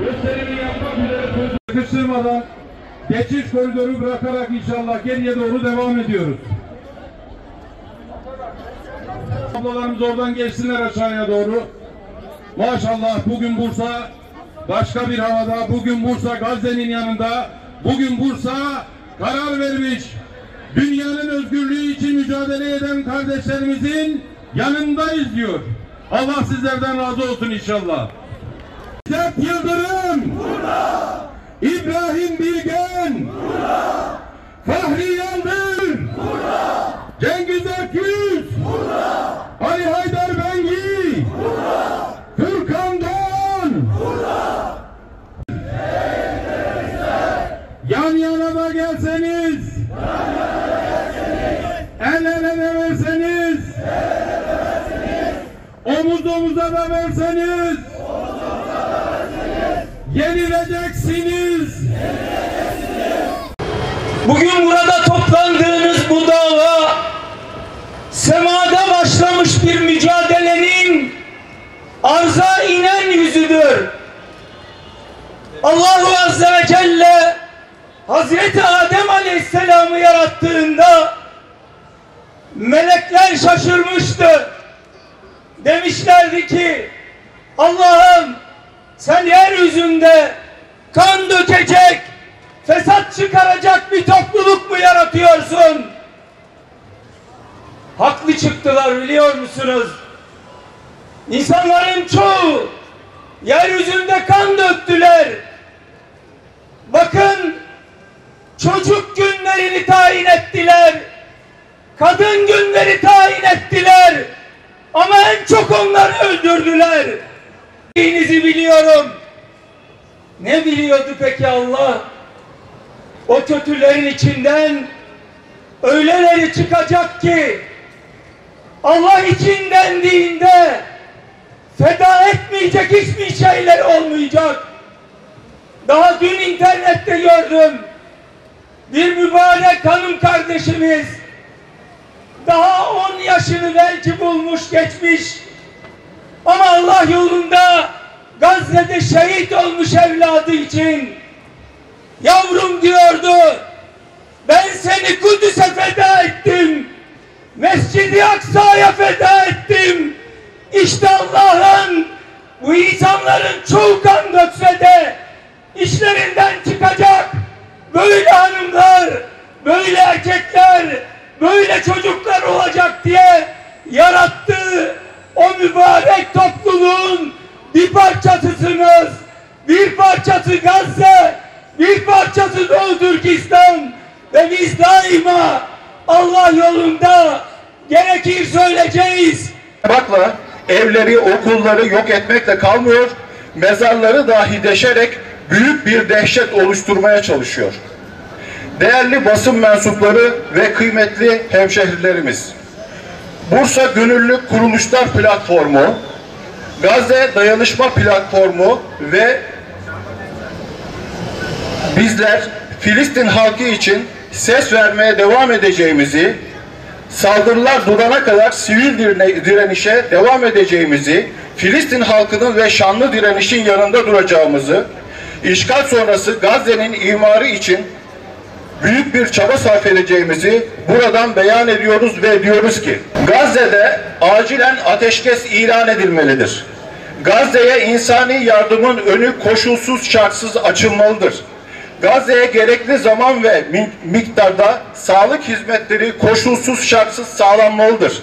gösterimini yapmak üzere sıkıştırmadan geçiş koridoru bırakarak inşallah geriye doğru devam ediyoruz. Ablalarımız oradan geçsinler aşağıya doğru. Maşallah bugün Bursa başka bir havada, bugün Bursa Gazze'nin yanında, bugün Bursa karar vermiş, dünyanın özgürlüğü için mücadele eden kardeşlerimizin yanındayız diyor. Allah sizlerden razı olsun inşallah. İzzet Yıldırım burada, İbrahim Bilgen burada, Fahri Yaldır burada, Cengiz Ökyüz burada, Ali Haydar Bengi burada, Furkan Doğan burada. Yan yana da gelseniz, el ele de verseniz, omuz omuza da verseniz, yenileceksiniz. Bugün burada toplandığınız bu dava, semada başlamış bir mücadelenin arza inen yüzüdür. Allahu Azze ve Celle Hazreti Adem Aleyhisselam'ı yarattığında melekler şaşırmıştı. Demişlerdi ki Allah'ım sen yeryüzünde kan dökecek, fesat çıkaracak bir topluluk mu yaratıyorsun? Haklı çıktılar biliyor musunuz? İnsanların çoğu yeryüzünde kan döktüler. Bakın çocuk günlerini tayin ettiler. Kadın günleri tayin ettiler. Ama en çok onları öldürdüler. Dinizi biliyorum. Ne biliyordu peki Allah? O kötülerin içinden öyleleri çıkacak ki Allah için dendiğinde feda etmeyecek hiçbir şeyler olmayacak. Daha dün internette gördüm. Bir mübarek hanım kardeşimiz daha 10 yaşını belki bulmuş geçmiş ama Allah yolunda Gazze'de şehit olmuş evladı için yavrum diyordu, ben seni Kudüs'e feda ettim, Mescid-i Aksa'ya feda ettim. İşte Allah'ın bu insanların çoğu kan dökse de işlerinden çıkacak böyle hanımlar, böyle erkekler, böyle çocuklar olacak diye yarattığı o mübarek topluluğun bir parçasısınız. Bir parçası Gazze, bir parçası Doğu Türkistan ve biz daima Allah yolunda gerekir söyleyeceğiz. Bakla evleri, okulları yok etmekle kalmıyor, mezarları dahi deşerek büyük bir dehşet oluşturmaya çalışıyor. Değerli basın mensupları ve kıymetli hemşehrilerimiz, Bursa Gönüllü Kuruluşlar Platformu, Gazze Dayanışma Platformu ve bizler Filistin halkı için ses vermeye devam edeceğimizi, saldırılar durana kadar sivil direnişe devam edeceğimizi, Filistin halkının ve şanlı direnişin yanında duracağımızı, işgal sonrası Gazze'nin imarı için büyük bir çaba sarf edeceğimizi buradan beyan ediyoruz ve diyoruz ki Gazze'de acilen ateşkes ilan edilmelidir. Gazze'ye insani yardımın önü koşulsuz şartsız açılmalıdır. Gazze'ye gerekli zaman ve miktarda sağlık hizmetleri koşulsuz şartsız sağlanmalıdır.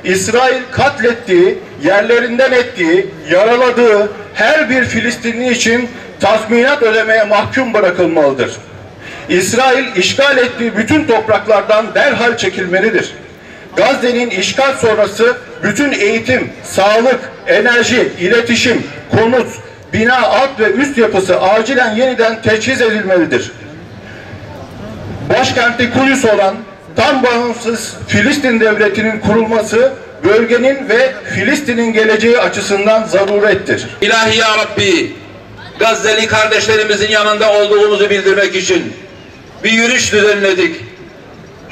İsrail katlettiği, yerlerinden ettiği, yaraladığı her bir Filistinli için tazminat ödemeye mahkum bırakılmalıdır. İsrail işgal ettiği bütün topraklardan derhal çekilmelidir. Gazze'nin işgal sonrası bütün eğitim, sağlık, enerji, iletişim, konut, bina, alt ve üst yapısı acilen yeniden teçhiz edilmelidir. Başkenti Kudüs olan tam bağımsız Filistin devletinin kurulması bölgenin ve Filistin'in geleceği açısından zarurettir. İlahi ya Rabbi, Gazze'li kardeşlerimizin yanında olduğumuzu bildirmek için bir yürüyüş düzenledik.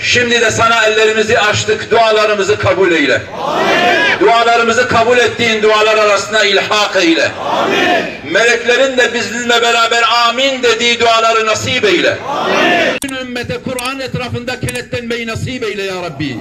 Şimdi de sana ellerimizi açtık, dualarımızı kabul eyle. Amin. Dualarımızı kabul ettiğin dualar arasına ilhak eyle. Amin. Meleklerin de bizimle beraber amin dediği duaları nasip eyle. Amin. Ümmete Kur'an etrafında kenetlenmeyi nasip eyle ya Rabbi.